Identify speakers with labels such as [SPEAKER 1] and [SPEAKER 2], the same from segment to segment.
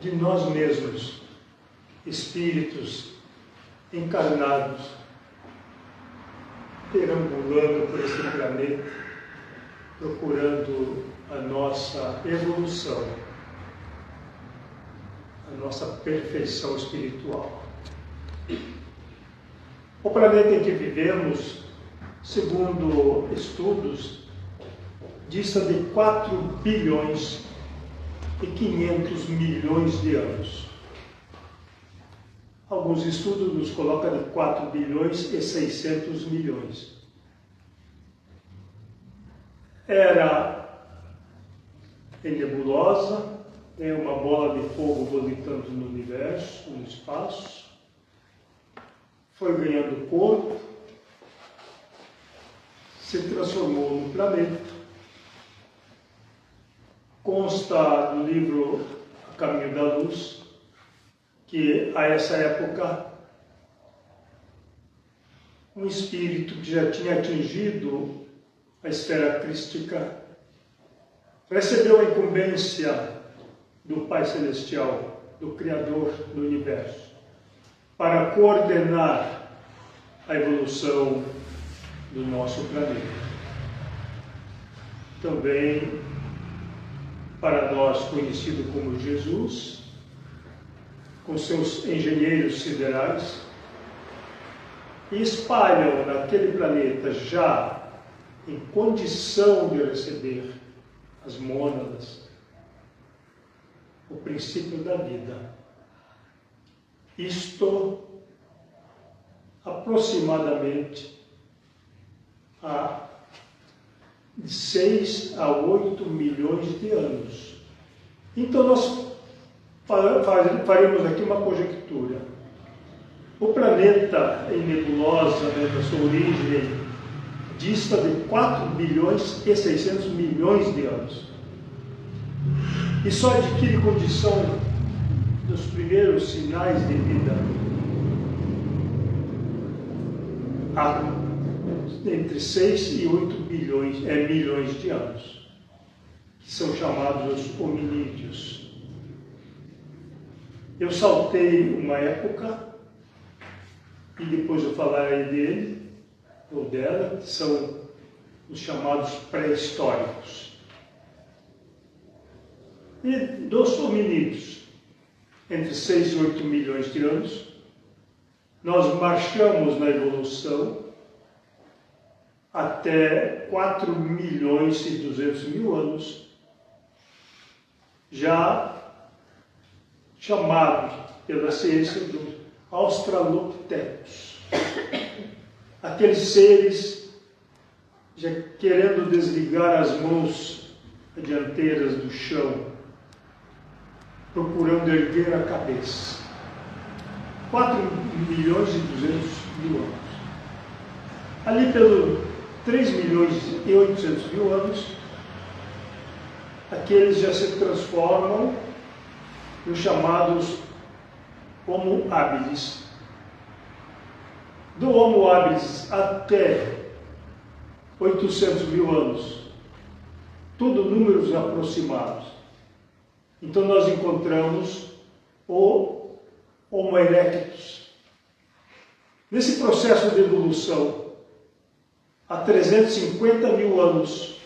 [SPEAKER 1] de nós mesmos, espíritos encarnados, perambulando por esse planeta, procurando a nossa evolução, a nossa perfeição espiritual. O planeta em que vivemos, segundo estudos, dista de 4 bilhões e 500 milhões de anos. Alguns estudos nos colocam de 4 bilhões e 600 milhões. Era em nebulosa, é uma bola de fogo volitando no universo, no espaço, foi ganhando corpo, se transformou num planeta. Consta no livro A Caminho da Luz que a essa época um espírito que já tinha atingido a esfera crística recebeu a incumbência do Pai Celestial, do Criador do Universo, para coordenar a evolução do nosso planeta. Também, para nós, conhecido como Jesus, com seus engenheiros siderais, e espalham naquele planeta já em condição de receber as mônadas, o princípio da vida. Isto aproximadamente há de 6 a 8 milhões de anos. Então nós faremos aqui uma conjectura. O planeta em nebulosa, da sua origem, dista de 4 bilhões e 600 milhões de anos. E só adquire condição dos primeiros sinais de vida há entre 6 e 8 milhões de anos, que são chamados os hominídeos. Eu saltei uma época, e depois eu falarei dele, ou dela, que são os chamados pré-históricos. E dos hominídeos, entre 6 e 8 milhões de anos, nós marchamos na evolução até 4 milhões e 200 mil anos, já chamado pela ciência dos Australopithecus. Aqueles seres já querendo desligar as mãos dianteiras do chão, procurando erguer a cabeça. 4 milhões e 200 mil anos. Ali pelo 3 milhões e 800 mil anos, aqueles já se transformam nos chamados Homo habilis. Do Homo habilis até 800 mil anos, tudo números aproximados. Então nós encontramos o Homo erectus. Nesse processo de evolução, há 350 mil anos,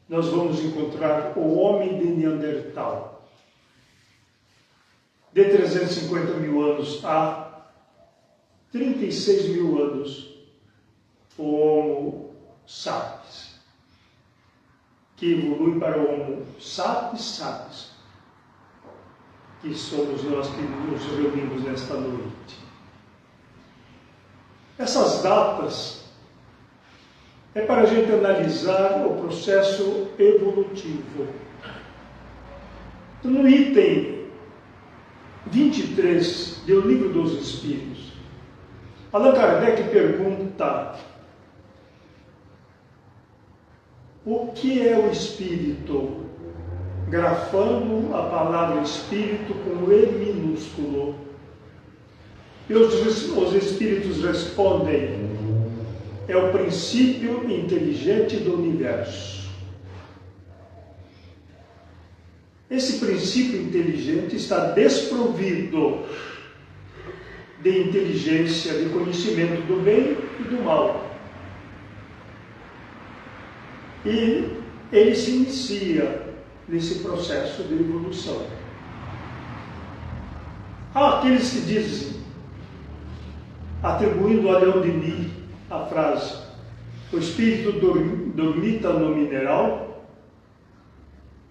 [SPEAKER 1] nós vamos encontrar o homem de Neandertal. De 350 mil anos a 36 mil anos, o Homo sapiens, que evolui para o Homo sapiens sapiens, que somos nós que nos reunimos nesta noite. Essas datas é para a gente analisar o processo evolutivo. No item 23 do Livro dos Espíritos, Allan Kardec pergunta: o que é o espírito? Grafando a palavra espírito com E minúsculo. E os espíritos respondem: é o princípio inteligente do universo. Esse princípio inteligente está desprovido de inteligência, de conhecimento do bem e do mal. E ele se inicia nesse processo de evolução. Há aqueles que dizem, atribuindo a Leon Denis a frase: o espírito dormita no mineral,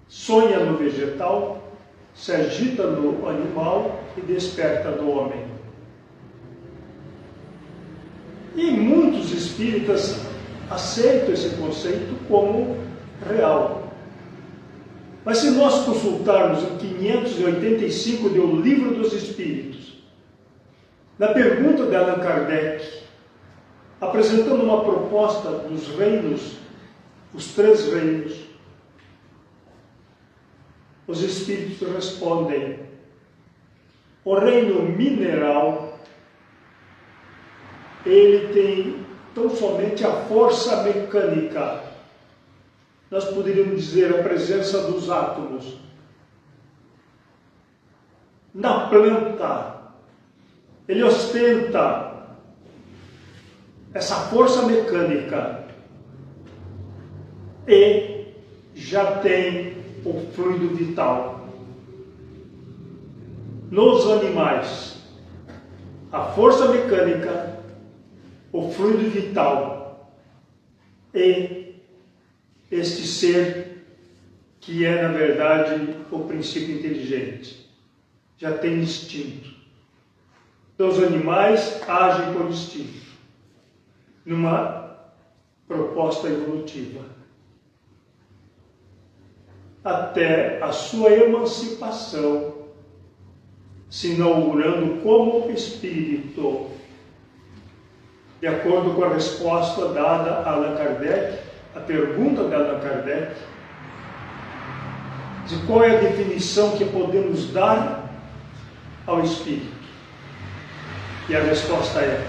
[SPEAKER 1] sonha no vegetal, se agita no animal e desperta no homem. E muitos espíritas aceitam esse conceito como real. Mas se nós consultarmos o 585 do Livro dos Espíritos, na pergunta de Allan Kardec, apresentando uma proposta dos reinos, os 3 reinos, os espíritos respondem: o reino mineral, ele tem tão somente a força mecânica. Nós poderíamos dizer a presença dos átomos. Na planta, ele ostenta essa força mecânica e já tem o fluido vital. Nos animais, a força mecânica, o fluido vital e este ser que é, na verdade, o princípio inteligente. Já tem instinto. Então, os animais agem por instinto, numa proposta evolutiva, até a sua emancipação, se inaugurando como espírito, de acordo com a resposta dada a Allan Kardec, a pergunta de Allan Kardec, de qual é a definição que podemos dar ao espírito. E a resposta é: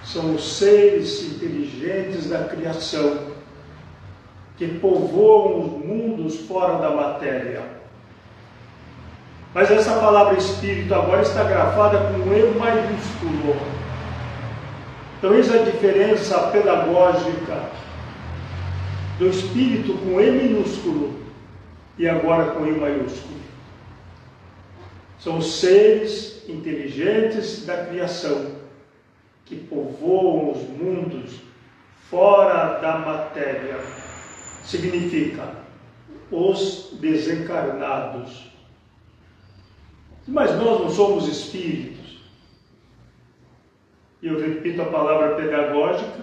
[SPEAKER 1] são os seres inteligentes da criação que povoam os mundos fora da matéria. Mas essa palavra espírito agora está grafada com um E maiúsculo. Então, eis a diferença pedagógica do espírito com E minúsculo e agora com E maiúsculo. São os seres inteligentes da criação que povoam os mundos fora da matéria. Significa os desencarnados. Mas nós não somos espíritos. E eu repito a palavra pedagógica,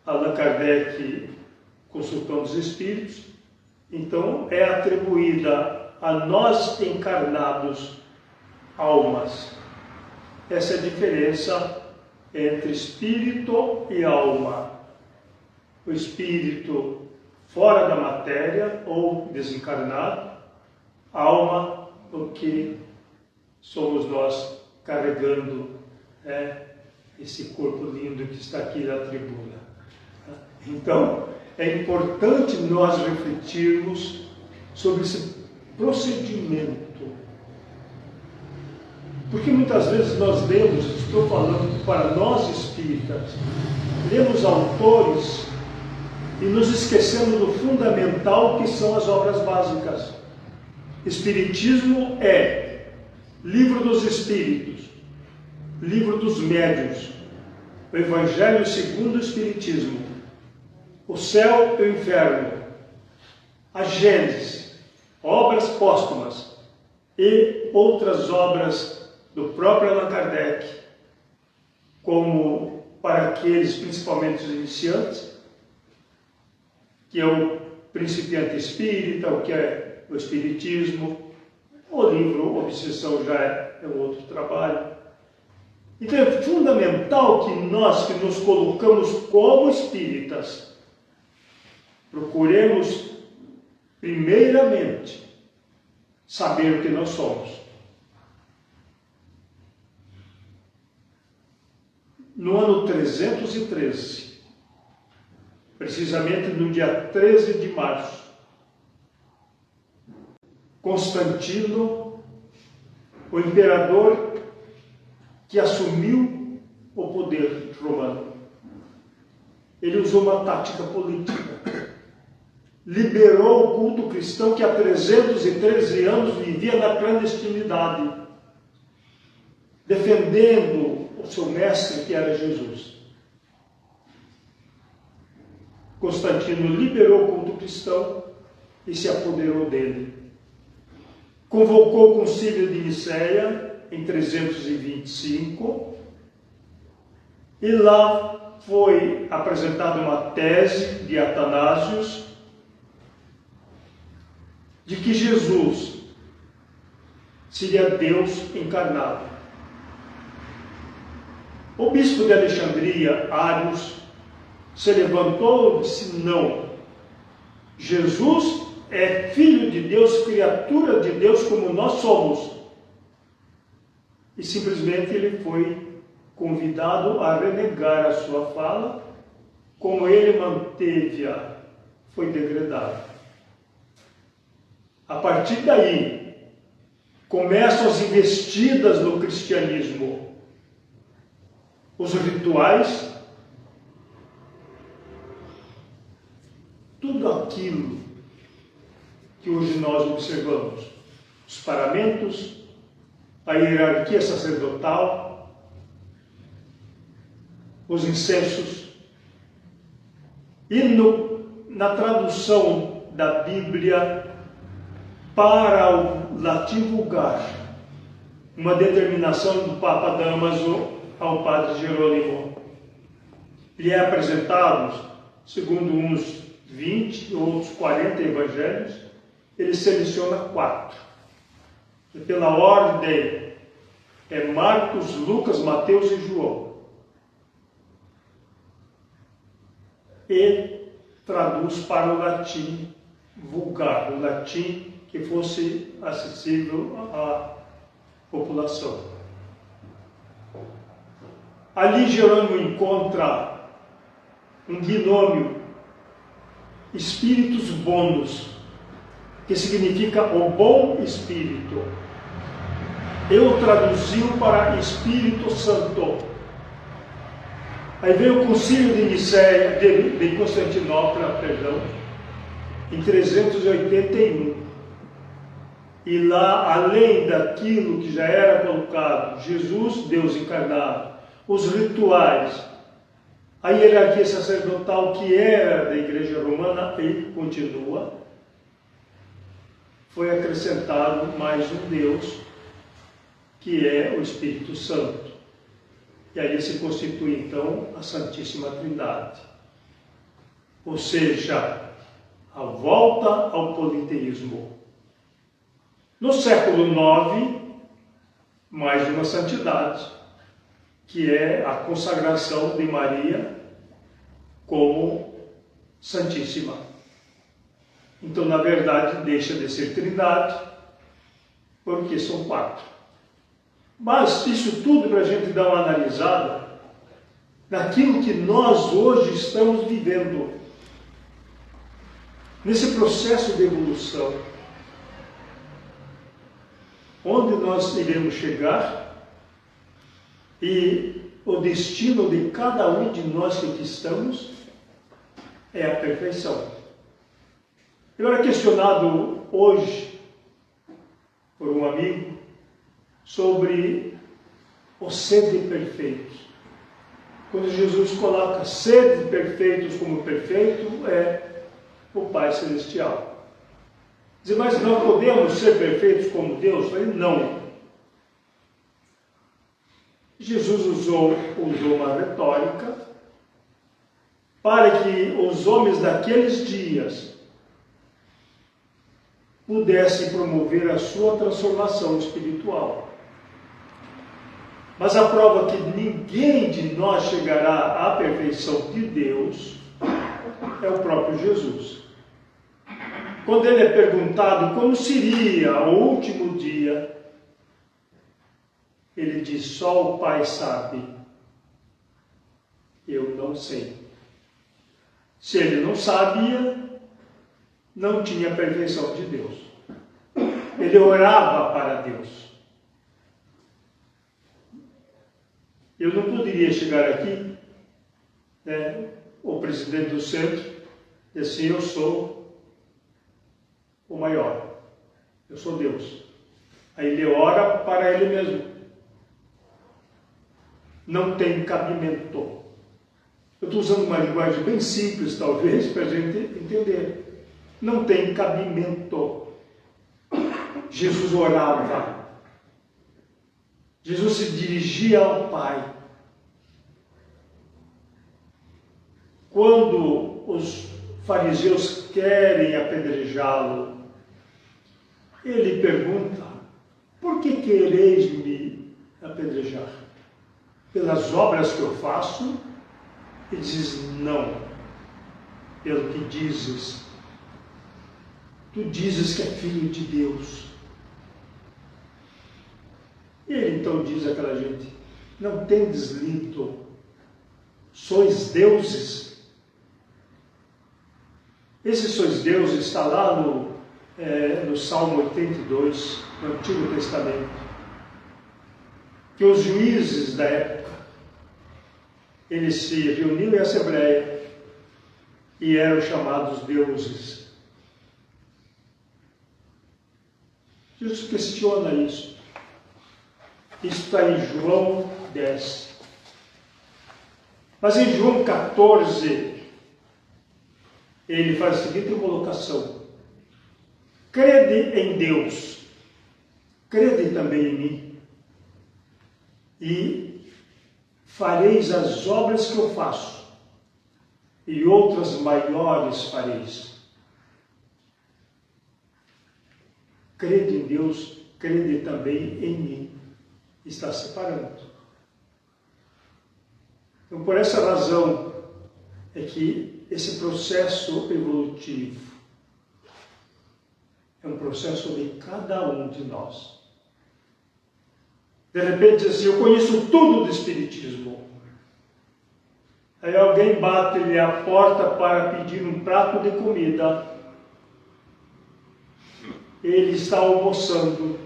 [SPEAKER 1] Allan Kardec consultando os espíritos, então é atribuída a nós encarnados almas. Essa é a diferença entre espírito e alma. O espírito fora da matéria ou desencarnado, a alma, o que somos nós carregando, esse corpo lindo que está aqui na tribuna. Então, é importante nós refletirmos sobre esse procedimento. Porque muitas vezes nós lemos, estou falando para nós espíritas, lemos autores e nos esquecemos do fundamental que são as obras básicas. Espiritismo é Livro dos Espíritos, Livro dos Médiuns, o Evangelho segundo o Espiritismo, o Céu e o Inferno, a Gênesis, obras póstumas e outras obras do próprio Allan Kardec, como para aqueles, principalmente os iniciantes, que é o Principiante Espírita, o que é o Espiritismo, o livro Obsessão já é um outro trabalho. Então é fundamental que nós, que nos colocamos como espíritas, procuremos primeiramente saber o que nós somos. No ano 313, precisamente no dia 13 de março Constantino, o imperador que assumiu o poder romano. Ele usou uma tática política. Liberou o culto cristão que há 313 anos vivia na clandestinidade, defendendo o seu mestre, que era Jesus. Constantino liberou o culto cristão e se apoderou dele. Convocou o concílio de Nicéia em 325 e lá foi apresentada uma tese de Atanásio de que Jesus seria Deus encarnado. O bispo de Alexandria, Arius, se levantou e disse: não, Jesus é filho de Deus, criatura de Deus como nós somos. E simplesmente ele foi convidado a renegar a sua fala, como ele manteve-a, foi degradado. A partir daí, começam as investidas no cristianismo. Os rituais, tudo aquilo que hoje nós observamos, os paramentos, a hierarquia sacerdotal, os incensos, e na tradução da Bíblia para o latim vulgar, uma determinação do Papa Damaso ao Padre Jerônimo. Lhe é apresentado, segundo uns 20, outros 40 evangelhos, ele seleciona 4. E pela ordem é Marcos, Lucas, Mateus e João. E traduz para o latim vulgar, o latim que fosse acessível à população. Ali Jerônimo encontra um binômio, espíritus bônus, que significa o bom espírito. Eu traduziu para Espírito Santo. Aí veio o concílio de Nicéia, de Constantinopla, perdão, em 381. E lá, além daquilo que já era colocado, Jesus, Deus encarnado, os rituais, a hierarquia sacerdotal que era da Igreja Romana e continua, foi acrescentado mais um Deus, que é o Espírito Santo. E aí se constitui então a Santíssima Trindade. Ou seja, a volta ao politeísmo. No século IX, mais uma santidade, que é a consagração de Maria como Santíssima. Então, na verdade, deixa de ser Trindade, porque são 4. Mas isso tudo para a gente dar uma analisada naquilo que nós hoje estamos vivendo, nesse processo de evolução. Onde nós iremos chegar e o destino de cada um de nós que aqui estamos é a perfeição. Eu era questionado hoje por um amigo sobre o ser de perfeitos. Quando Jesus coloca ser de perfeitos como perfeito, é o Pai Celestial. Diz, mas não podemos ser perfeitos como Deus? Eu falei, não. Jesus usou uma retórica para que os homens daqueles dias pudessem promover a sua transformação espiritual. Mas a prova que ninguém de nós chegará à perfeição de Deus é o próprio Jesus. Quando ele é perguntado como seria o último dia, ele diz, só o Pai sabe, eu não sei. Se ele não sabia, não tinha a perfeição de Deus. Ele ele orava para Deus. Eu não poderia chegar aqui, o presidente do centro, e assim, eu sou o maior, eu sou Deus. Aí ele ora para ele mesmo. Não tem cabimento. Eu estou usando uma linguagem bem simples, talvez, para a gente entender. Não tem cabimento. Jesus orava. Jesus se dirigia ao Pai. Quando os fariseus querem apedrejá-lo, ele pergunta: por que quereis me apedrejar? Pelas obras que eu faço? E diz: não, pelo que dizes. Tu dizes que é filho de Deus. E ele então diz àquela gente: não tendes lido? Sois deuses? Esse sois deuses está lá no Salmo 82, no Antigo Testamento, que os juízes da época, eles se reuniam em assembleia e eram chamados deuses. Jesus questiona isso. Isso está em João 10. Mas em João 14, ele faz a seguinte colocação: crede em Deus, crede também em mim, e fareis as obras que eu faço, e outras maiores fareis. Crede em Deus, crede também em mim. Está separando. Então, por essa razão é que esse processo evolutivo é um processo de cada um de nós. De repente diz assim: eu conheço tudo do Espiritismo. Aí alguém bate-lhe a porta para pedir um prato de comida. Ele está almoçando.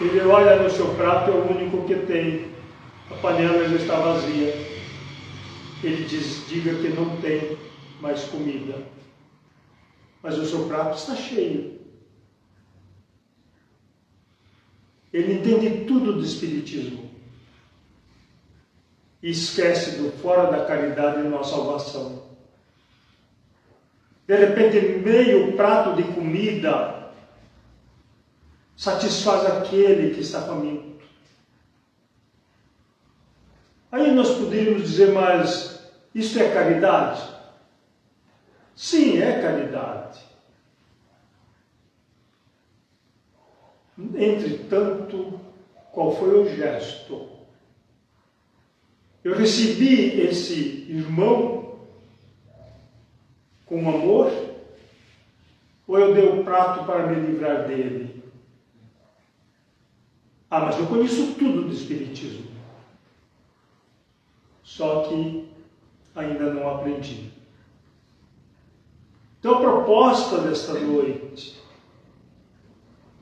[SPEAKER 1] Ele olha no seu prato, é o único que tem. A panela já está vazia. Ele diz: diga que não tem mais comida. Mas o seu prato está cheio. Ele entende tudo do Espiritismo. E esquece do fora da caridade e não a salvação. De repente, meio prato de comida satisfaz aquele que está faminto. Aí nós poderíamos dizer: mas isto é caridade? Sim, é caridade. Entretanto, qual foi o gesto? Eu recebi esse irmão com amor, ou eu dei o prato para me livrar dele? Ah, mas eu conheço tudo do Espiritismo. Só que ainda não aprendi. Então a proposta desta noite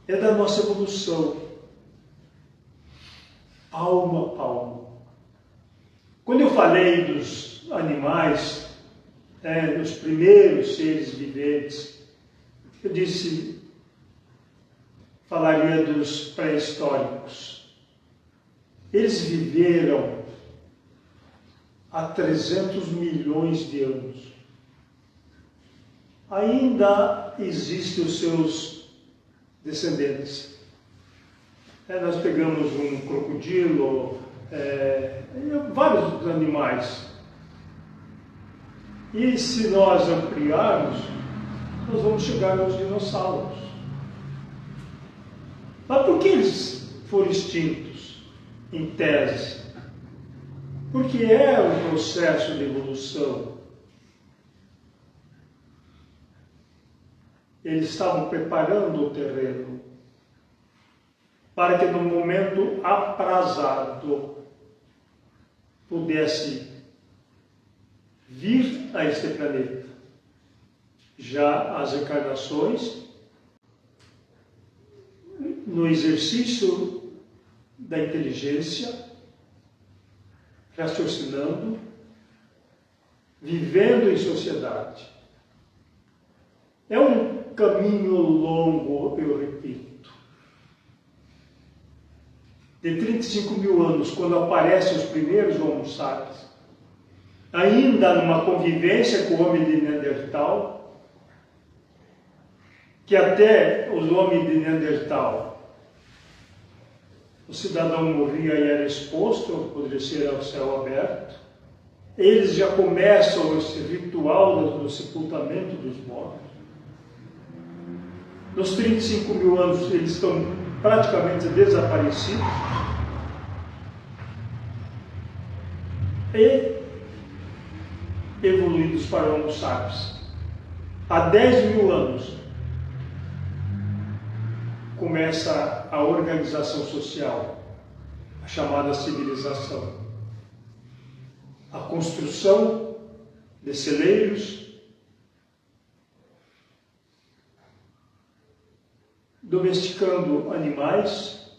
[SPEAKER 1] é da nossa evolução, palmo a palmo. Quando eu falei dos animais, dos primeiros seres viventes, eu disse, falaria dos pré-históricos. Eles viveram há 300 milhões de anos. Ainda existem os seus descendentes. Nós pegamos um crocodilo, vários animais. E se nós ampliarmos, nós vamos chegar aos dinossauros. Mas por que eles foram extintos, em tese? Porque é um processo de evolução. Eles estavam preparando o terreno para que no momento aprazado pudesse vir a este planeta. Já as encarnações no exercício da inteligência, raciocinando, vivendo em sociedade. É um caminho longo, eu repito. De 35 mil anos, quando aparecem os primeiros Homo sapiens, ainda numa convivência com o homem de Neandertal, que até os homens de Neandertal, o cidadão morria e era exposto, poderia ser ao céu aberto. Eles já começam esse ritual do sepultamento dos mortos. Nos 35 mil anos, eles estão praticamente desaparecidos. E evoluídos para Homo sapiens. Há 10 mil anos começa a organização social, a chamada civilização. A construção de celeiros, domesticando animais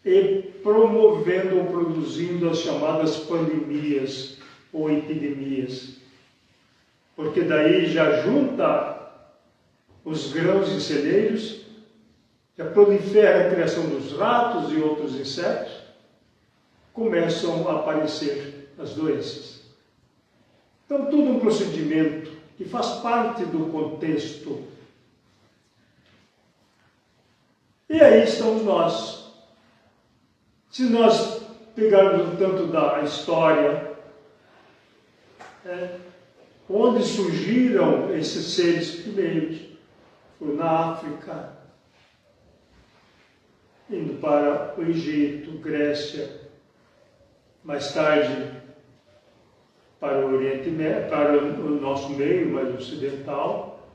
[SPEAKER 1] e promovendo ou produzindo as chamadas pandemias ou epidemias, porque daí já junta os grãos em celeiros, já prolifera a criação dos ratos e outros insetos, começam a aparecer as doenças. Então, tudo um procedimento que faz parte do contexto. E aí estamos nós. Se nós pegarmos um tanto da história, onde surgiram esses seres primeiros, foi na África, indo para o Egito, Grécia, mais tarde para o Oriente Médio, para o nosso meio mais ocidental.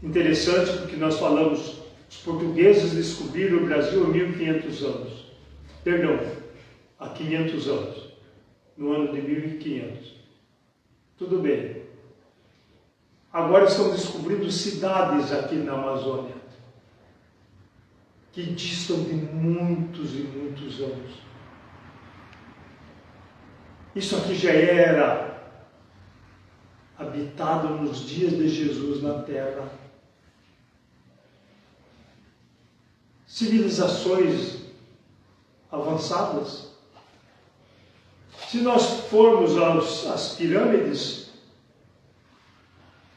[SPEAKER 1] Interessante porque nós falamos, os portugueses descobriram o Brasil há 1500 anos. Perdão, há 500 anos, no ano de 1500. Tudo bem. Agora estão descobrindo cidades aqui na Amazônia, que distam de muitos e muitos anos. Isso aqui já era habitado nos dias de Jesus na Terra. Civilizações avançadas. Se nós formos às pirâmides,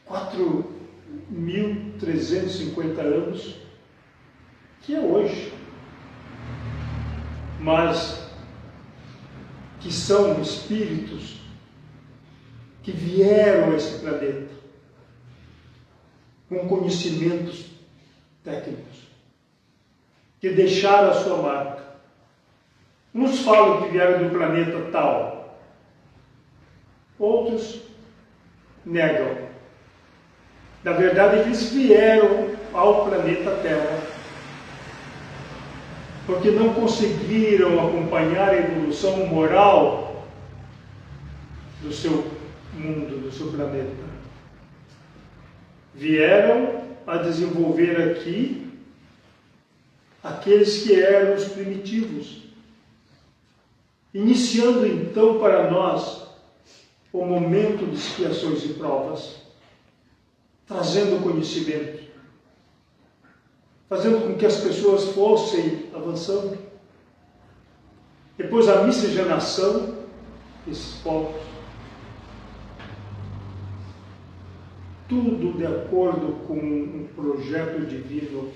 [SPEAKER 1] 4.350 anos, que é hoje, mas que são espíritos que vieram a esse planeta com conhecimentos técnicos, que deixaram a sua marca. Uns falam que vieram do planeta tal, outros negam. Na verdade, eles vieram ao planeta Terra, porque não conseguiram acompanhar a evolução moral do seu mundo, do seu planeta. Vieram a desenvolver aqui aqueles que eram os primitivos, iniciando então para nós o momento de expiações e provas, trazendo conhecimento, fazendo com que as pessoas fossem avançando. Depois a miscigenação desses povos. Tudo de acordo com um projeto divino,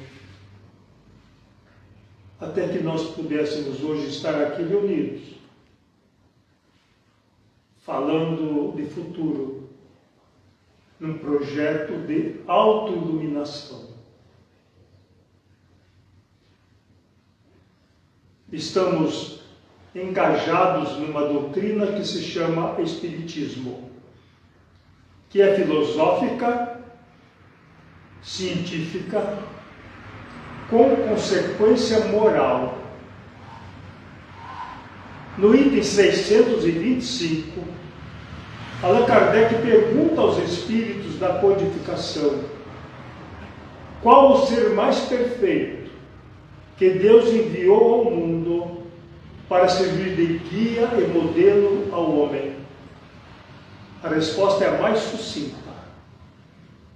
[SPEAKER 1] até que nós pudéssemos hoje estar aqui reunidos, falando de futuro, num projeto de autoiluminação. Estamos engajados numa doutrina que se chama Espiritismo, que é filosófica, científica, com consequência moral. No item 625, Allan Kardec pergunta aos espíritos da codificação: qual o ser mais perfeito? que Deus enviou ao mundo para servir de guia e modelo ao homem? A resposta é a mais sucinta: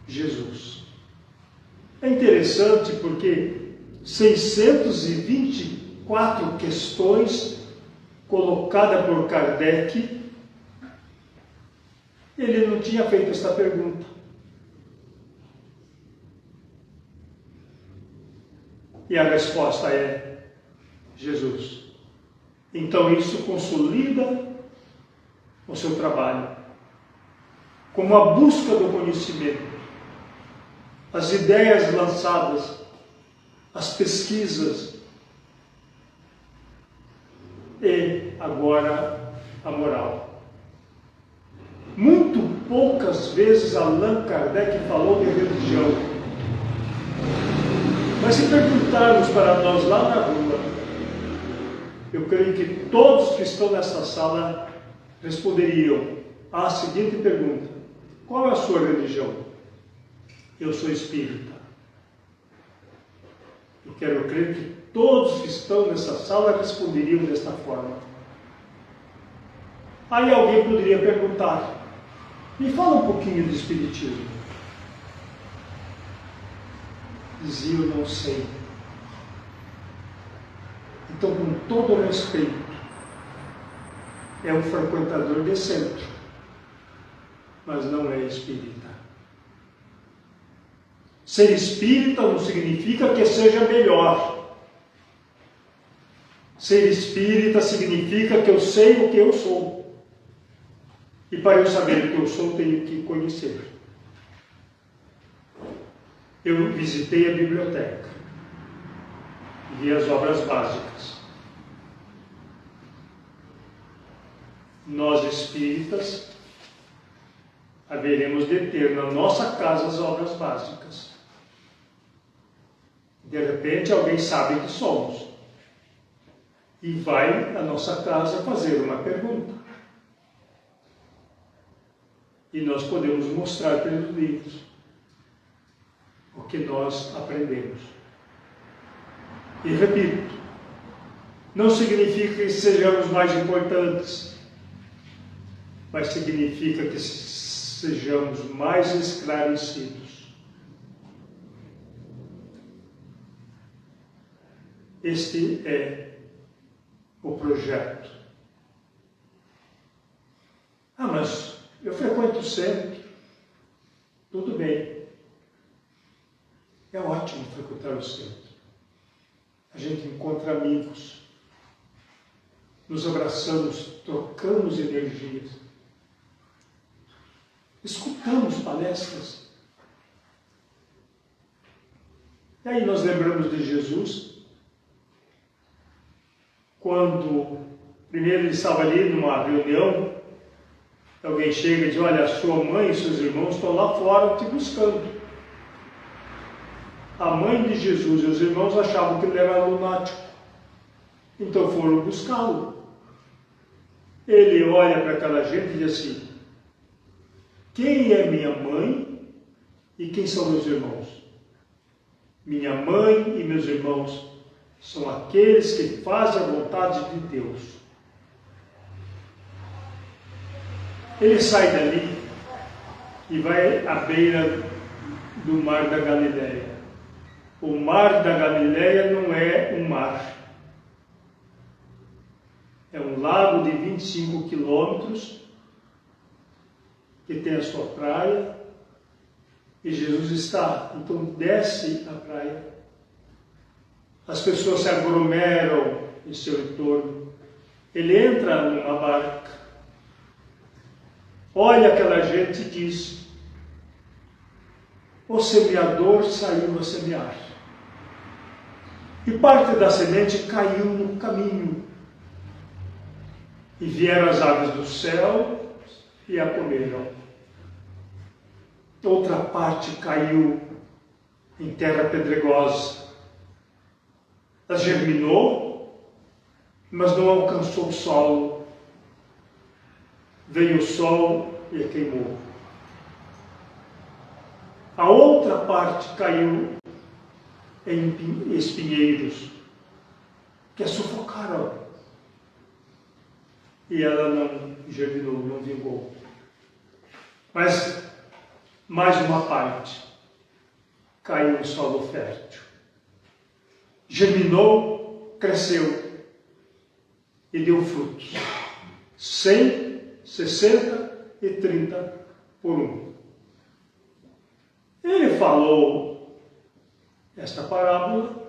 [SPEAKER 1] Jesus. É interessante porque 624 questões colocadas por Kardec, ele não tinha feito esta pergunta. E a resposta é Jesus. Então isso consolida o seu trabalho, como a busca do conhecimento, as ideias lançadas, as pesquisas e agora a moral. Muito poucas vezes Allan Kardec falou de religião. Mas se perguntarmos para nós lá na rua, eu creio que todos que estão nesta sala responderiam à seguinte pergunta: qual é a sua religião? Eu sou espírita. Eu quero crer que todos que estão nessa sala responderiam desta forma. Aí alguém poderia perguntar: me fala um pouquinho de espiritismo. Dizia: eu não sei. Então, com todo respeito, é um frequentador de centro, mas não é espírita. Ser espírita não significa que seja melhor. Ser espírita significa que eu sei o que eu sou. E para eu saber o que eu sou, tenho que conhecer. Eu visitei a biblioteca, vi as obras básicas. Nós espíritas haveremos de ter na nossa casa as obras básicas. De repente alguém sabe que somos e vai à nossa casa fazer uma pergunta. E nós podemos mostrar pelos livros o que nós aprendemos. E repito, não significa que sejamos mais importantes, mas significa que sejamos mais esclarecidos. Este é o projeto. Ah, mas eu frequento o centro. Tudo bem. É ótimo frequentar o centro. A gente encontra amigos, nos abraçamos, trocamos energias, escutamos palestras. E aí nós lembramos de Jesus, quando primeiro ele estava ali numa reunião, alguém chega e diz: olha, sua mãe e seus irmãos estão lá fora te buscando. A mãe de Jesus e os irmãos achavam que ele era lunático, então foram buscá-lo. Ele olha para aquela gente e diz assim: quem é minha mãe e quem são meus irmãos? Minha mãe e meus irmãos são aqueles que fazem a vontade de Deus. Ele sai dali e vai à beira do mar da Galileia. O mar da Galileia não é um mar. É um lago de 25 quilômetros que tem a sua praia. E Jesus está. Então desce a praia. As pessoas se aglomeram em seu entorno. Ele entra numa barca. Olha aquela gente e diz: o semeador saiu a semear. E parte da semente caiu no caminho. E vieram as aves do céu e a comeram. Outra parte caiu em terra pedregosa. Ela germinou, mas não alcançou o solo. Veio o sol e a queimou. A outra parte caiu em espinheiros, que a sufocaram. E ela não germinou, não vingou. Mas mais uma parte caiu no solo fértil. Germinou, cresceu e deu frutos. 100, 60 e 30 por 1. Ele falou esta parábola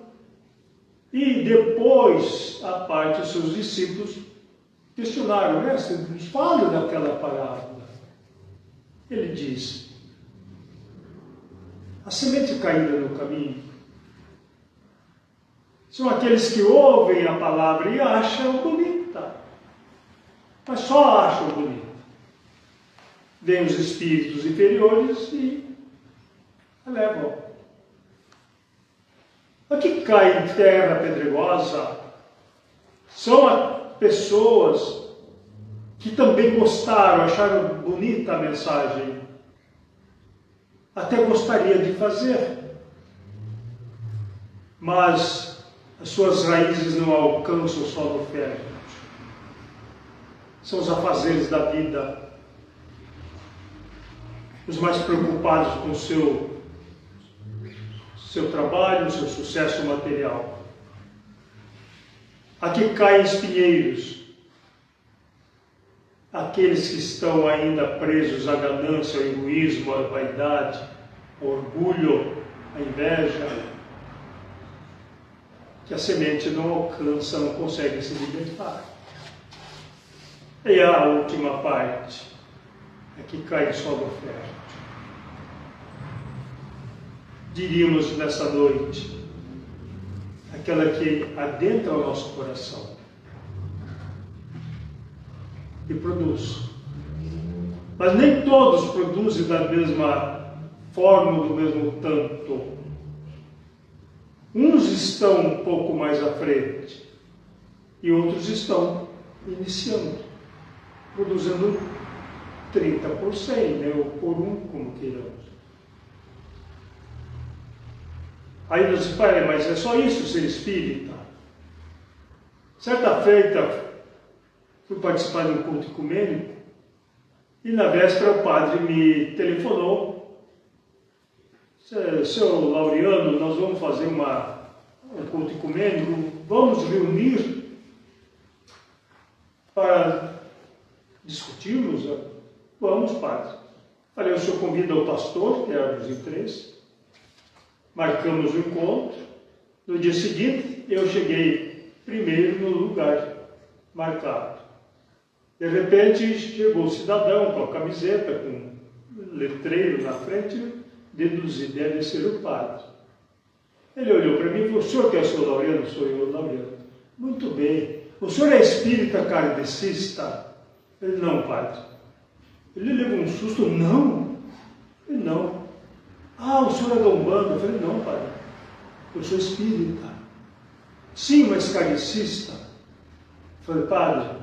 [SPEAKER 1] e depois a parte dos seus discípulos questionaram: mestre, nos fala daquela parábola. Ele diz: a semente caída no caminho são aqueles que ouvem a palavra e acham bonita, mas só acham bonita. Vêm os espíritos inferiores e a levam. O que cai em terra pedregosa são pessoas que também gostaram, acharam bonita a mensagem, até gostaria de fazer, mas as suas raízes não alcançam o solo fértil. São os afazeres da vida, os mais preocupados com o seu trabalho, o seu sucesso material. Aqui caem espinheiros, aqueles que estão ainda presos à ganância, ao egoísmo, à vaidade, ao orgulho, à inveja, que a semente não alcança, não consegue se libertar. E a última parte é que cai em solo fértil. Diríamos nessa noite, aquela que adentra o nosso coração e produz. Mas nem todos produzem da mesma forma, do mesmo tanto. Uns estão um pouco mais à frente e outros estão iniciando, produzindo 30 por 100, né? Ou por 1, como queiramos. Aí nos diz: pai, mas é só isso ser espírita? Certa feita, fui participar de um culto ecumênico e na véspera o padre me telefonou: seu Laureano, nós vamos fazer um culto ecumênico, vamos reunir para discutirmos? Vamos, padre. Falei: o senhor convida o pastor, que éramos em 3. Marcamos o encontro. No dia seguinte, eu cheguei primeiro no lugar marcado. De repente, chegou o cidadão com a camiseta, com um letreiro na frente, deduzi: deve ser o padre. Ele olhou para mim e falou: o senhor que é o seu Laureano? Sou eu, Laureano. Muito bem. O senhor é espírita kardecista? Ele: não, padre. Ele levou um susto: não. Ele: não. Ah, o senhor é da Umbanda? Eu falei: não, padre, eu sou espírita. Sim, mas kardecista? Eu falei: padre,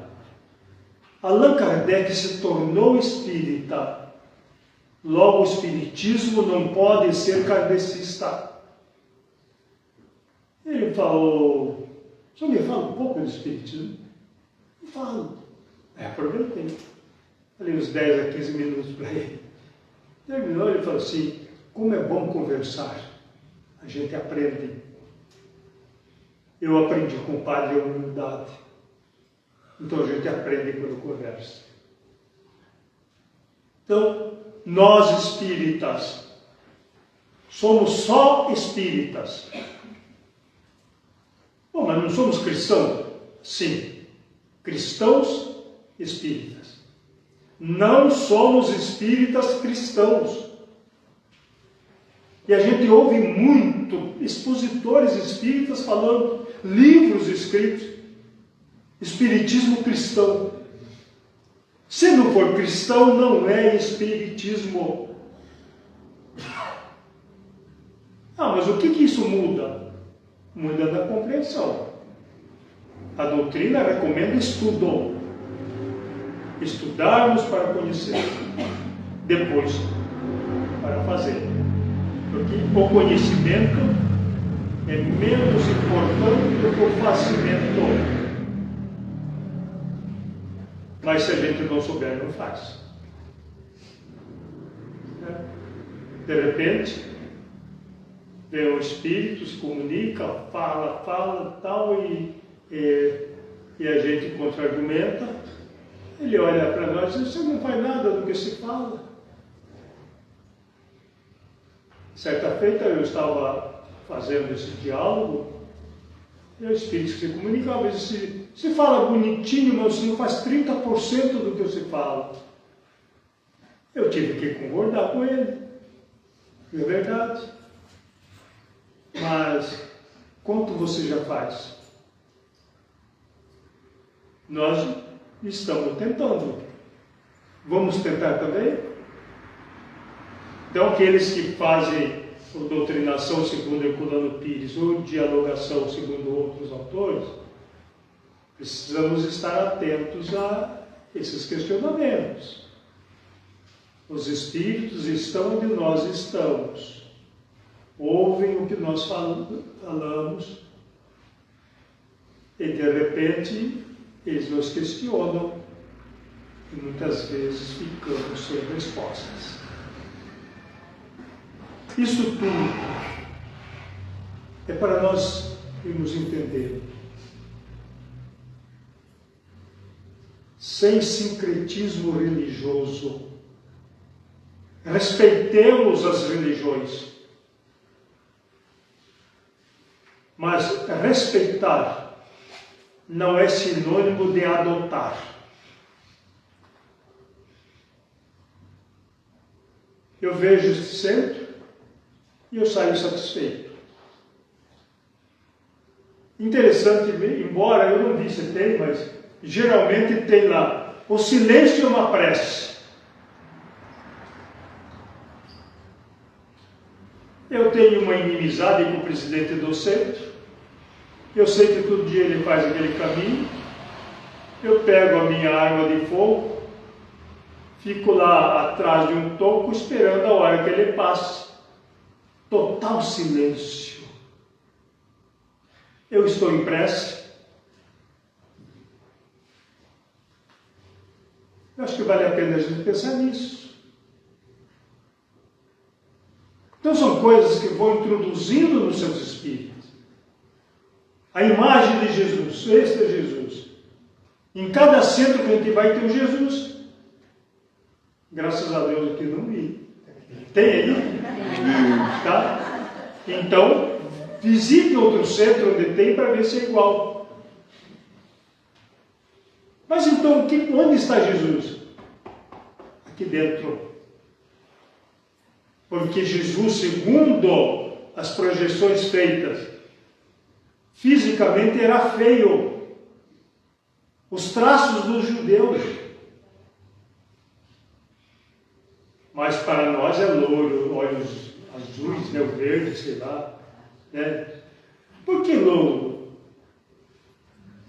[SPEAKER 1] Allan Kardec se tornou espírita, logo o espiritismo não pode ser kardecista. Ele falou: o senhor me fala um pouco do espiritismo? Eu falo. Aproveitei. Falei uns 10 a 15 minutos para ele. Terminou, ele falou assim: como é bom conversar, a gente aprende. Eu aprendi com o padre a humildade. Então a gente aprende quando conversa. Então, nós espíritas somos só espíritas. Bom, mas não somos cristãos? Sim, cristãos espíritas. Não somos espíritas cristãos. E a gente ouve muito expositores espíritas falando, livros escritos, espiritismo cristão. Se não for cristão, não é espiritismo. Ah, mas o que isso muda? Muda da compreensão. A doutrina recomenda estudo. Estudarmos para conhecer. Depois, para fazer. Porque o conhecimento é menos importante do que o fazimento. Mas se a gente não souber, não faz. De repente, vem o Espírito, se comunica, fala, tal, e a gente contra-argumenta. Ele olha para nós e diz: você não faz nada do que se fala. Certa feita eu estava fazendo esse diálogo, e o Espírito se comunicava, se fala bonitinho, mas você não faz 30% do que você fala. Eu tive que concordar com ele, é verdade. Mas quanto você já faz? Nós estamos tentando. Vamos tentar também? Então, aqueles que fazem doutrinação segundo Herculano Pires ou dialogação segundo outros autores, precisamos estar atentos a esses questionamentos. Os espíritos estão onde nós estamos, ouvem o que nós falamos e, de repente, eles nos questionam e muitas vezes ficamos sem respostas. Isso tudo é para nós irmos entender. Sem sincretismo religioso, respeitemos as religiões, mas respeitar não é sinônimo de adotar. Eu vejo esse centro e eu saio satisfeito. Interessante, embora eu não vi se tem, mas geralmente tem lá: o silêncio é uma prece. Eu tenho uma inimizade com o presidente do centro. Eu sei que todo dia ele faz aquele caminho. Eu pego a minha arma de fogo, fico lá atrás de um toco esperando a hora que ele passe. Total silêncio. Eu estou em prece. Eu acho que vale a pena a gente pensar nisso. Então são coisas que vão introduzindo nos seus espíritos. A imagem de Jesus, este é Jesus. Em cada centro que a gente vai ter um Jesus. Graças a Deus aqui não vi. Tem aí? Tá? Então, visite outro centro onde tem para ver se é igual. Mas então, onde está Jesus? Aqui dentro. Porque Jesus, segundo as projeções feitas, fisicamente era feio. Os traços dos judeus. Mas para nós é louro, olhos azuis, né, o verde, sei lá. Né? Por que louro?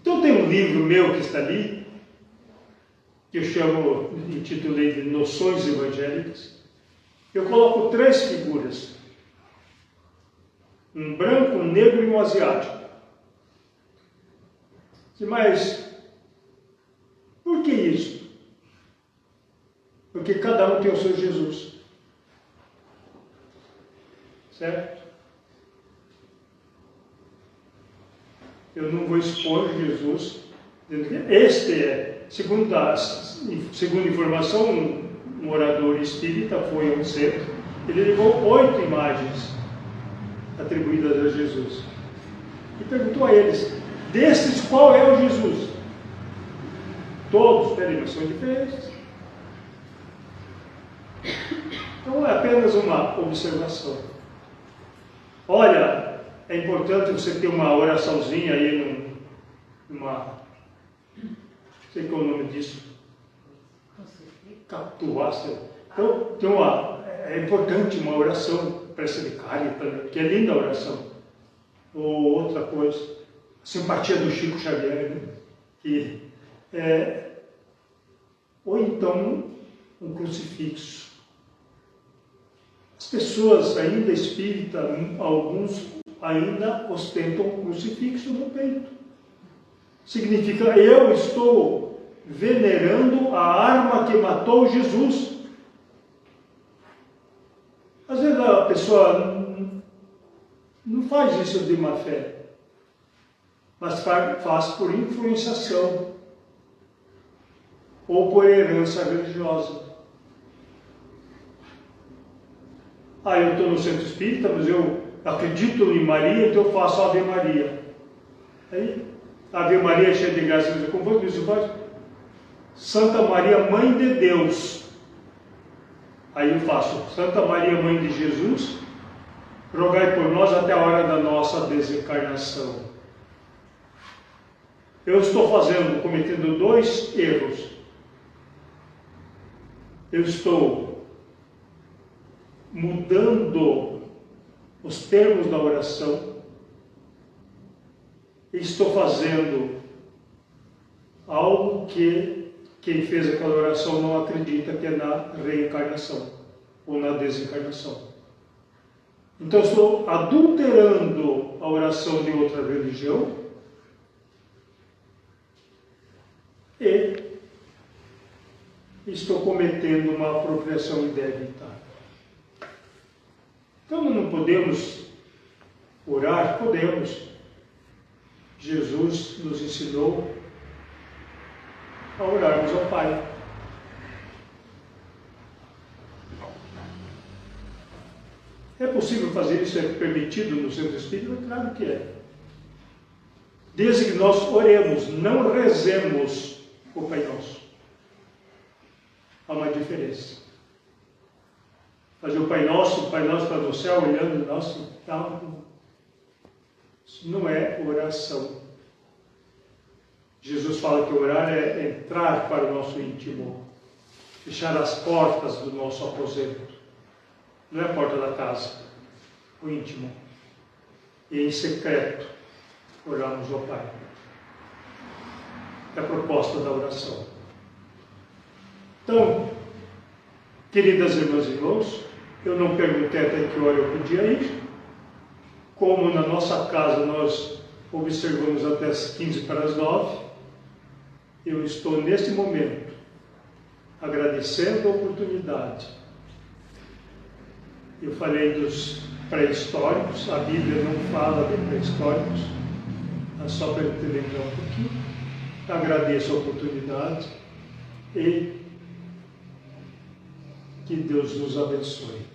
[SPEAKER 1] Então tem um livro meu que está ali, que eu intitulei de Noções Evangélicas. Eu coloco 3 figuras. Um branco, um negro e um asiático. Mas, por que isso? Porque cada um tem o seu Jesus. Certo? Eu não vou expor Jesus. Este é, segundo informação, um orador espírita foi a um centro. Ele levou 8 imagens atribuídas a Jesus. E perguntou a eles: destes, qual é o Jesus? Todos, peraí, mas são diferentes. Então é apenas uma observação. Olha, é importante você ter uma oraçãozinha aí, não sei qual é o nome disso. Catuácea. Então, é importante uma oração presbicária, que é linda a oração. Ou outra coisa, a simpatia do Chico Xavier, né? Ou então um crucifixo. As pessoas ainda espíritas, ainda ostentam um crucifixo no peito. Significa, eu estou venerando a arma que matou Jesus. Às vezes a pessoa não faz isso de má fé, mas faz por influenciação ou por herança religiosa. Eu estou no centro espírita, mas eu acredito em Maria, então eu faço Ave Maria. Aí, Ave Maria cheia de graça, como foi que isso faz? Santa Maria, Mãe de Deus. Aí eu faço Santa Maria, Mãe de Jesus, rogai por nós até a hora da nossa desencarnação. Eu estou cometendo dois erros. Eu estou mudando os termos da oração e estou fazendo algo que quem fez aquela oração não acredita, que é na reencarnação ou na desencarnação. Então eu estou adulterando a oração de outra religião e estou cometendo uma apropriação indébita. Então não podemos orar? Podemos. Jesus nos ensinou a orarmos ao Pai. É possível fazer isso? É permitido no centro espírita? Claro que é. Desde que nós oremos, não rezemos o Pai Nosso. Há uma diferença. Fazer o Pai Nosso está no céu, olhando, nosso, isso não é oração. Jesus fala que orar é entrar para o nosso íntimo, fechar as portas do nosso aposento. Não é a porta da casa, o íntimo. E em secreto, orarmos ao Pai. É a proposta da oração. Então, queridas irmãs e irmãos, eu não perguntei até que hora eu podia ir. Como na nossa casa nós observamos até as 8:45, eu estou neste momento agradecendo a oportunidade. Eu falei dos pré-históricos, a Bíblia não fala de pré-históricos, mas só para te lembrar um pouquinho. Agradeço a oportunidade e que Deus nos abençoe.